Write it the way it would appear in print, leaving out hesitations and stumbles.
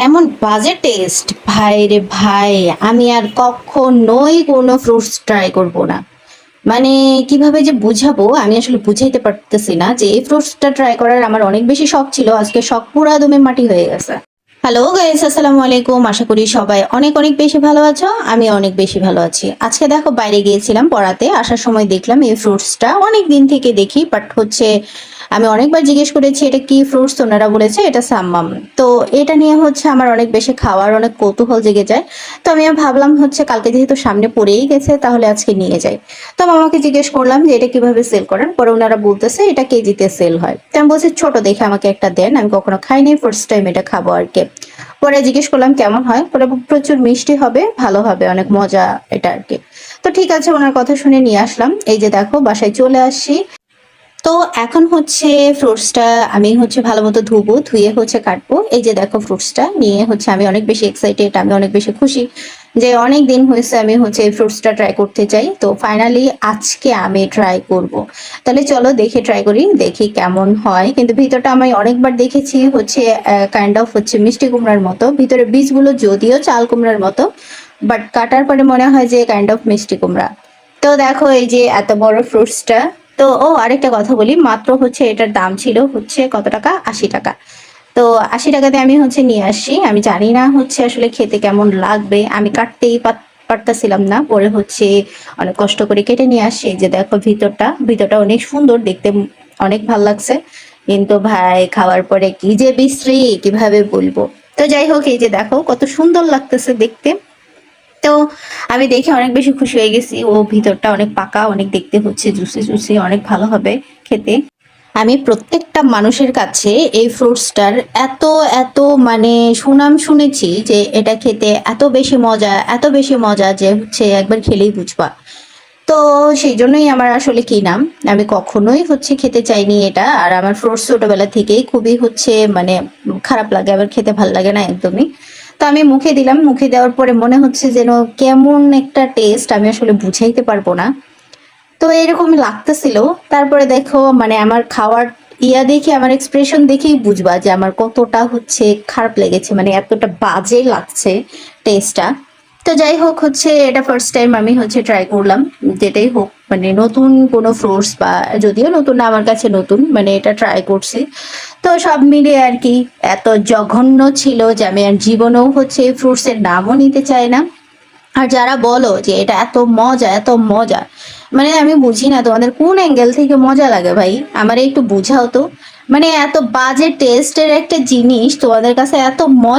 এমন বাজে টেস্ট, ভাই রে ভাই! আমি আর কখনোই কোনো ফ্রুটস ট্রাই করব না। মানে কিভাবে যে বুঝাবো আমি আসলে বুঝাইতে পারতেছি না যে এই ফ্রুটসটা ট্রাই করার আমার অনেক বেশি শখ ছিল। আজকে শখ পুরা দমে মাটি হয়ে গেছে। হ্যালো গাইস, আসসালামু আলাইকুম। আশা করি সবাই অনেক অনেক বেশি ভালো আছো। আমি অনেক বেশি ভালো আছি। আজকে দেখো বাইরে গিয়েছিলাম পড়াতে, আসার সময় দেখলাম এই ফ্রুটসটা অনেক দিন থেকে দেখি, বাট হচ্ছে আমি অনেকবার জিজ্ঞেস করেছি এটা কি ফ্রুটস, ওনারা বলেছে এটা সাম্মাম। তো এটা নিয়ে হচ্ছে আমার অনেক বেশি খাওয়ার অনেক কৌতূহল জেগে যায়। তো আমি ভাবলাম হচ্ছে কালকে যেহেতু সামনে পড়েই গেছে তাহলে আজকে নিয়ে যাই। তো মামাকে জিজ্ঞেস করলাম যে এটা কিভাবে সেল করেন, পরে ওনারা বলতেছে এটা কেজিতে সেল হয়। তো আমি বলছি ছোট দেখে আমাকে একটা দেন, আমি কখনো খাইনি, ফার্স্ট টাইম এটা খাবো আর কি। পরে জিজ্ঞেস করলাম কেমন হয়, পরে প্রচুর মিষ্টি হবে, ভালো হবে, অনেক মজা এটা আর কি। তো ঠিক আছে, ওনার কথা শুনে নিয়ে আসলাম। এই যে দেখো বাসায় চলে আসছি। তো এখন হচ্ছে ফ্রুটসটা আমি হচ্ছে ভালো মতো ধুবো, ধুয়ে হচ্ছে কাটবো। এই যে দেখো ফ্রুটসটা নিয়ে হচ্ছে আমি অনেক বেশি এক্সাইটেড, আমি অনেক বেশি খুশি যে অনেক দিন হয়েছে আমি হচ্ছে এই ফ্রুটসটা ট্রাই করতে চাই। তো ফাইনালি আজকে আমি ট্রাই করব। তাহলে চলো দেখে ট্রাই করি, দেখি কেমন হয়। কিন্তু ভিতরটা আমি অনেকবার দেখেছি হচ্ছে কাইন্ড অফ হচ্ছে মিষ্টি কুমড়ার মতো, ভিতরে বীজগুলো যদিও চাল কুমড়ার মতো, বাট কাটার পরে মনে হয় যে কাইন্ড অফ মিষ্টি কুমড়া। তো দেখো এই যে এত বড় ফ্রুটসটা। তো আরেকটা কথা বলি, মাত্র হচ্ছে এটার দাম ছিল হচ্ছে কত টাকা, 80 টাকা। তো 80 টাকাতে আমি হচ্ছে নিয়ে আসি। আমি জানি না হচ্ছে আসলে খেতে কেমন লাগবে, আমি কাটতেই পারতাছিলাম না, পরে হচ্ছে অনেক কষ্ট করে কেটে নিয়ে আসি। এই যে দেখো ভিতরটা, ভিতরটা অনেক সুন্দর দেখতে, অনেক ভালো লাগছে। কিন্তু ভাই খাওয়ার পরে কি যে বিশ্রী, কিভাবে বলবো। তো যাই হোক, এই যে দেখো কত সুন্দর লাগতেছে দেখতে। তো আমি দেখে অনেক বেশি খুশি হয়ে গেছি। ও ভিতরটা অনেক পাকা, অনেক দেখতে হচ্ছে জুসি জুসি, অনেক ভালো হবে খেতে। আমি প্রত্যেকটা মানুষের কাছে এই ফ্রুটসটার এত এত মানে সুনাম শুনেছি যে এটা খেতে এত বেশি মজা, এত বেশি মজা যে হচ্ছে একবার খেলেই বুঝবা। তো সেই জন্যই আমার আসলে কি নাম, আমি কখনোই হচ্ছে খেতে চাইনি এটা। আর আমার ফ্রুটস ছোটবেলা থেকেই খুবই হচ্ছে মানে খারাপ লাগে, আবার খেতে ভাল লাগে না একদমই। তো আমি মুখে দিলাম, মুখে দেওয়ার পরে মনে হচ্ছে যেন কেমন একটা টেস্ট, আমি আসলে বুঝাইতে পারবো না। তো এরকম লাগতেছিল। তারপরে দেখো মানে আমার খাওয়ার দেখে, আমার এক্সপ্রেশন দেখেই বুঝবা যে আমার কতটা হচ্ছে খারাপ লেগেছে, মানে এতটা বাজে লাগছে টেস্টটা। তো যাই হোক হচ্ছে এটা ফার্স্ট টাইম আমি হচ্ছে ট্রাই করলাম। যেটাই হোক মানে নতুন কোনো ফ্রুটস, বা যদিও নতুন না আমার কাছে নতুন, মানে এটা ট্রাই করছি। তো সব মিলিয়ে আর কি এত জঘন্য ছিল যে আমি আর জীবনেও হচ্ছে ফ্রুটস এর নামও নিতে চাই না। আর যারা বলো যে এটা এত মজা, এত মজা, মানে আমি বুঝি না তোমাদের কোন অ্যাঙ্গেল থেকে মজা লাগে ভাই, আমার একটু বুঝাও তো। মানে এত বাজে টেস্টের একটা জিনিস তোমাদের কাছে এত মজা